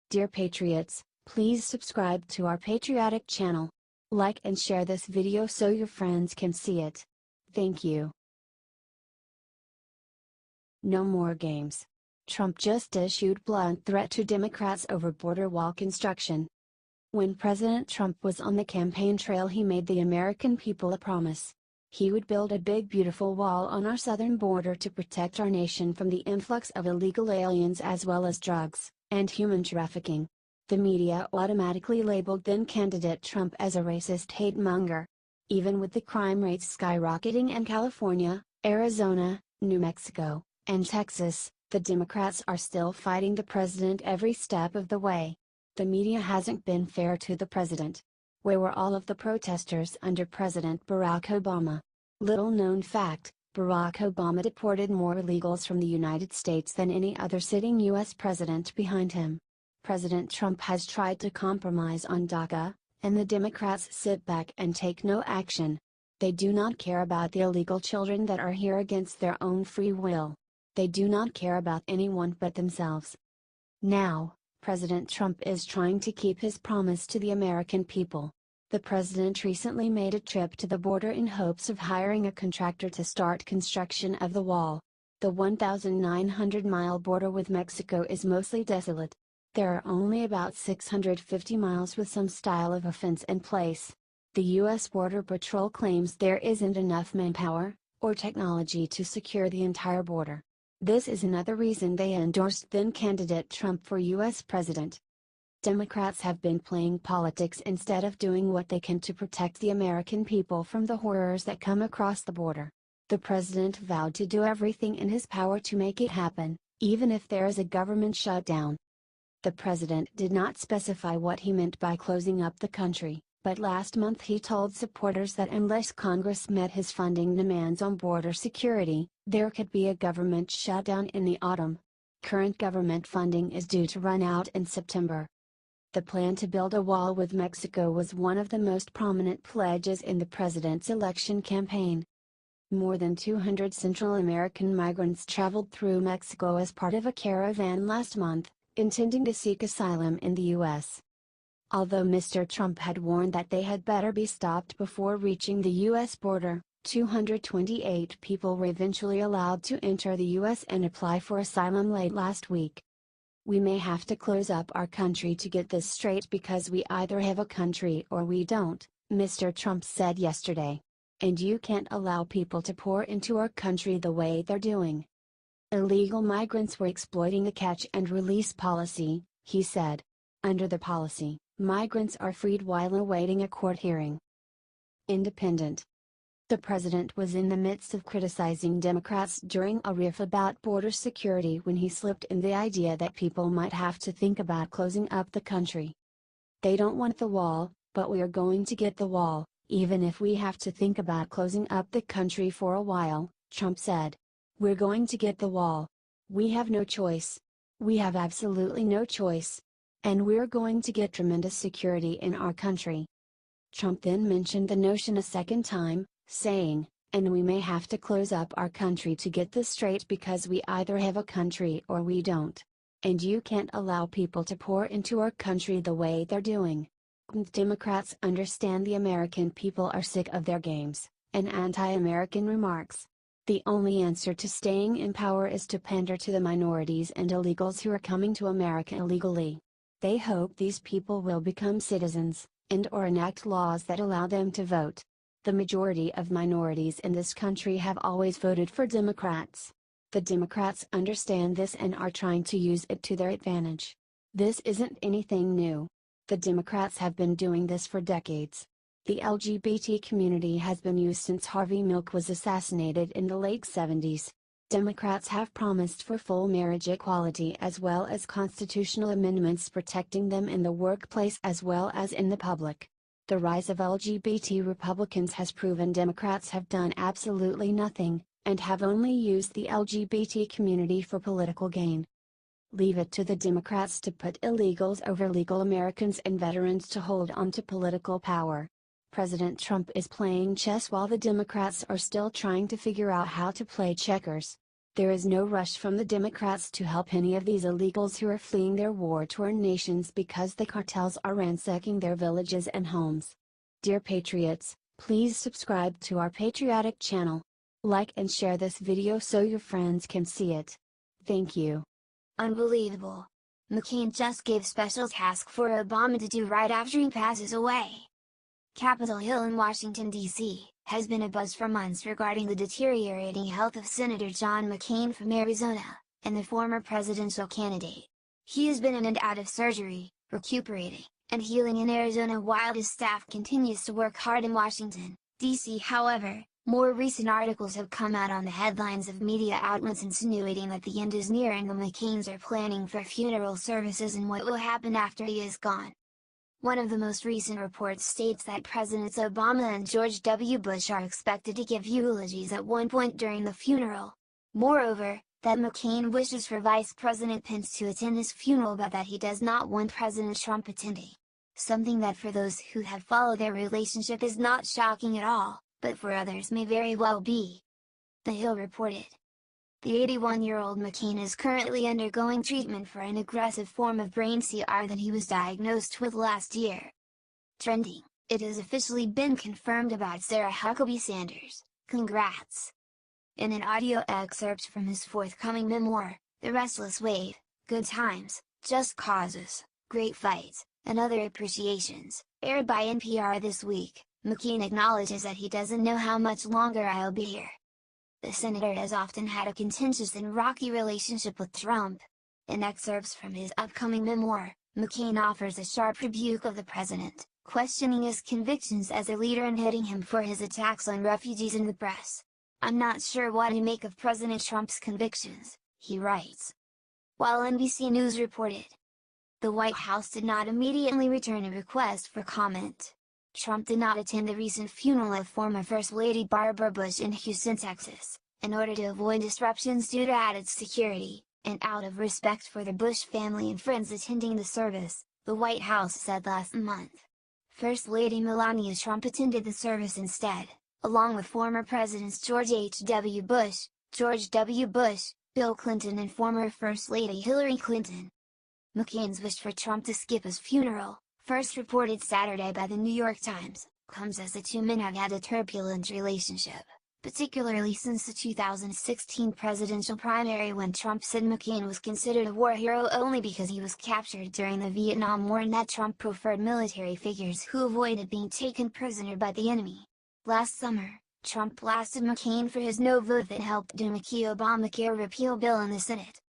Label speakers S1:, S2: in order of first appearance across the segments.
S1: Dear Patriots, please subscribe to our patriotic channel. Like and share this video so your friends can see it. Thank you. No more games. Trump just issued blunt threat to Democrats over border wall construction. When President Trump was on the campaign trail, he made the American people a promise. He would build a big beautiful wall on our southern border to protect our nation from the influx of illegal aliens as well as drugs and human trafficking. The media automatically labeled then candidate Trump as a racist hate monger. Even with the crime rates skyrocketing in California, Arizona, New Mexico, and Texas, the Democrats are still fighting the president every step of the way. The media hasn't been fair to the president. Where were all of the protesters under President Barack Obama? Little known fact, Barack Obama deported more illegals from the United States than any other sitting U.S. president behind him. President Trump has tried to compromise on DACA, and the Democrats sit back and take no action. They do not care about the illegal children that are here against their own free will. They do not care about anyone but themselves. Now, President Trump is trying to keep his promise to the American people. The president recently made a trip to the border in hopes of hiring a contractor to start construction of the wall. The 1,900-mile border with Mexico is mostly desolate. There are only about 650 miles with some style of a fence in place. The U.S. Border Patrol claims there isn't enough manpower or technology to secure the entire border. This is another reason they endorsed then candidate Trump for U.S. president. Democrats have been playing politics instead of doing what they can to protect the American people from the horrors that come across the border. The president vowed to do everything in his power to make it happen, even if there is a government shutdown. The president did not specify what he meant by closing up the country, but last month he told supporters that unless Congress met his funding demands on border security, there could be a government shutdown in the autumn. Current government funding is due to run out in September. The plan to build a wall with Mexico was one of the most prominent pledges in the president's election campaign. More than 200 Central American migrants traveled through Mexico as part of a caravan last month, intending to seek asylum in the U.S. Although Mr. Trump had warned that they had better be stopped before reaching the U.S. border, 228 people were eventually allowed to enter the U.S. and apply for asylum late last week. We may have to close up our country to get this straight because we either have a country or we don't, Mr. Trump said yesterday. And you can't allow people to pour into our country the way they're doing. Illegal migrants were exploiting the catch and release policy, he said. Under the policy, migrants are freed while awaiting a court hearing. Independent. The president was in the midst of criticizing Democrats during a riff about border security when he slipped in the idea that people might have to think about closing up the country. They don't want the wall, but we are going to get the wall, even if we have to think about closing up the country for a while, Trump said. We're going to get the wall. We have no choice. We have absolutely no choice. And we're going to get tremendous security in our country. Trump then mentioned the notion a second time, saying, and we may have to close up our country to get this straight because we either have a country or we don't. And you can't allow people to pour into our country the way they're doing. Democrats understand the American people are sick of their games and anti-American remarks. The only answer to staying in power is to pander to the minorities and illegals who are coming to America illegally. They hope these people will become citizens, and/or enact laws that allow them to vote. The majority of minorities in this country have always voted for Democrats. The Democrats understand this and are trying to use it to their advantage. This isn't anything new. The Democrats have been doing this for decades. The LGBT community has been used since Harvey Milk was assassinated in the late 70s. Democrats have promised for full marriage equality as well as constitutional amendments protecting them in the workplace as well as in the public. The rise of LGBT Republicans has proven Democrats have done absolutely nothing, and have only used the LGBT community for political gain. Leave it to the Democrats to put illegals over legal Americans and veterans to hold on to political power. President Trump is playing chess while the Democrats are still trying to figure out how to play checkers. There is no rush from the Democrats to help any of these illegals who are fleeing their war-torn nations because the cartels are ransacking their villages and homes. Dear Patriots, please subscribe to our patriotic channel. Like and share this video so your friends can see it. Thank you.
S2: Unbelievable. McCain just gave special task for Obama to do right after he passes away. Capitol Hill in Washington, D.C., has been abuzz for months regarding the deteriorating health of Senator John McCain from Arizona, and the former presidential candidate. He has been in and out of surgery, recuperating, and healing in Arizona while his staff continues to work hard in Washington, D.C. However, more recent articles have come out on the headlines of media outlets insinuating that the end is near and the McCains are planning for funeral services and what will happen after he is gone. One of the most recent reports states that Presidents Obama and George W. Bush are expected to give eulogies at one point during the funeral. Moreover, that McCain wishes for Vice President Pence to attend his funeral but that he does not want President Trump attending. Something that for those who have followed their relationship is not shocking at all, but for others may very well be. The Hill reported. The 81-year-old McCain is currently undergoing treatment for an aggressive form of brain CR that he was diagnosed with last year. Trending, it has officially been confirmed about Sarah Huckabee Sanders, congrats! In an audio excerpt from his forthcoming memoir, The Restless Wave, Good Times, Just Causes, Great Fights, and Other Appreciations, aired by NPR this week, McCain acknowledges that he doesn't know how much longer I'll be here. The senator has often had a contentious and rocky relationship with Trump. In excerpts from his upcoming memoir, McCain offers a sharp rebuke of the president, questioning his convictions as a leader and hitting him for his attacks on refugees in the press. I'm not sure what to make of President Trump's convictions, he writes. While NBC News reported, the White House did not immediately return a request for comment. Trump did not attend the recent funeral of former First Lady Barbara Bush in Houston, Texas, in order to avoid disruptions due to added security, and out of respect for the Bush family and friends attending the service, the White House said last month. First Lady Melania Trump attended the service instead, along with former Presidents George H.W. Bush, George W. Bush, Bill Clinton and former First Lady Hillary Clinton. McCain's wish for Trump to skip his funeral, first reported Saturday by the New York Times, comes as the two men have had a turbulent relationship, particularly since the 2016 presidential primary when Trump said McCain was considered a war hero only because he was captured during the Vietnam War and that Trump preferred military figures who avoided being taken prisoner by the enemy. Last summer, Trump blasted McCain for his no vote that helped make the Obamacare repeal bill in the Senate.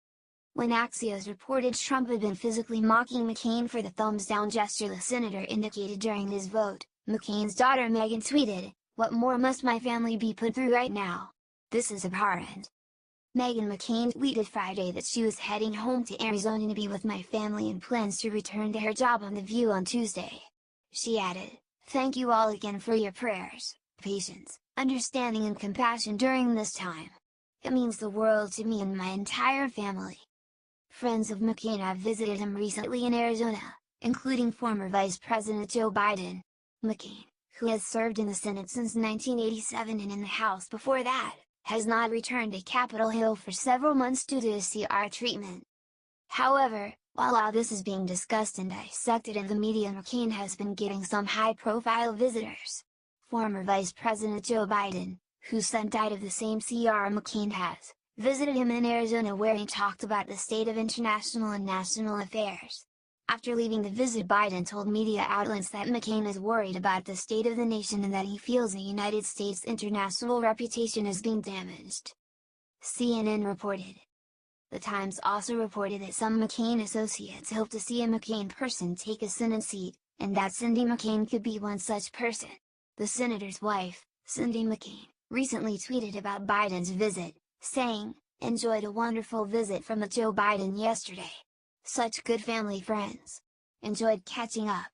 S2: When Axios reported Trump had been physically mocking McCain for the thumbs-down gesture the senator indicated during his vote, McCain's daughter Meghan tweeted, "What more must my family be put through right now? This is abhorrent." Meghan McCain tweeted Friday that she was heading home to Arizona to be with my family and plans to return to her job on The View on Tuesday. She added, "Thank you all again for your prayers, patience, understanding and compassion during this time. It means the world to me and my entire family." Friends of McCain have visited him recently in Arizona, including former Vice President Joe Biden. McCain, who has served in the Senate since 1987 and in the House before that, has not returned to Capitol Hill for several months due to his CR treatment. However, while all this is being discussed and dissected in the media, McCain has been getting some high-profile visitors. Former Vice President Joe Biden, whose son died of the same CR McCain has, visited him in Arizona where he talked about the state of international and national affairs. After leaving the visit, Biden told media outlets that McCain is worried about the state of the nation and that he feels the United States' international reputation is being damaged. CNN reported. The Times also reported that some McCain associates hope to see a McCain person take a Senate seat, and that Cindy McCain could be one such person. The senator's wife, Cindy McCain, recently tweeted about Biden's visit, saying, "Enjoyed a wonderful visit from the Joe Biden yesterday. Such good family friends. Enjoyed catching up."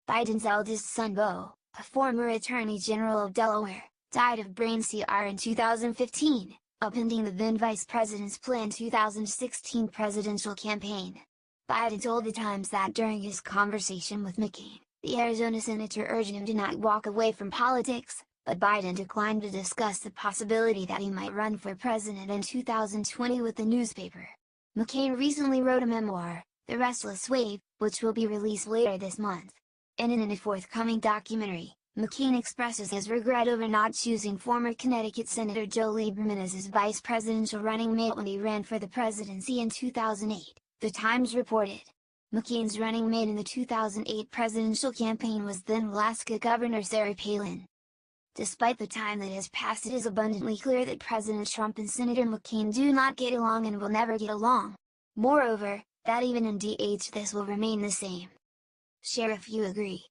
S2: Biden's eldest son Beau, a former Attorney General of Delaware, died of brain CR in 2015, upending the then Vice President's planned 2016 presidential campaign. Biden told the Times that during his conversation with McCain, the Arizona senator urged him to not walk away from politics, but Biden declined to discuss the possibility that he might run for president in 2020 with the newspaper. McCain recently wrote a memoir, The Restless Wave, which will be released later this month. And in a forthcoming documentary, McCain expresses his regret over not choosing former Connecticut Senator Joe Lieberman as his vice presidential running mate when he ran for the presidency in 2008, The Times reported. McCain's running mate in the 2008 presidential campaign was then Alaska Governor Sarah Palin. Despite the time that has passed, it is abundantly clear that President Trump and Senator McCain do not get along and will never get along. Moreover, that even in DH this will remain the same. Share if you agree.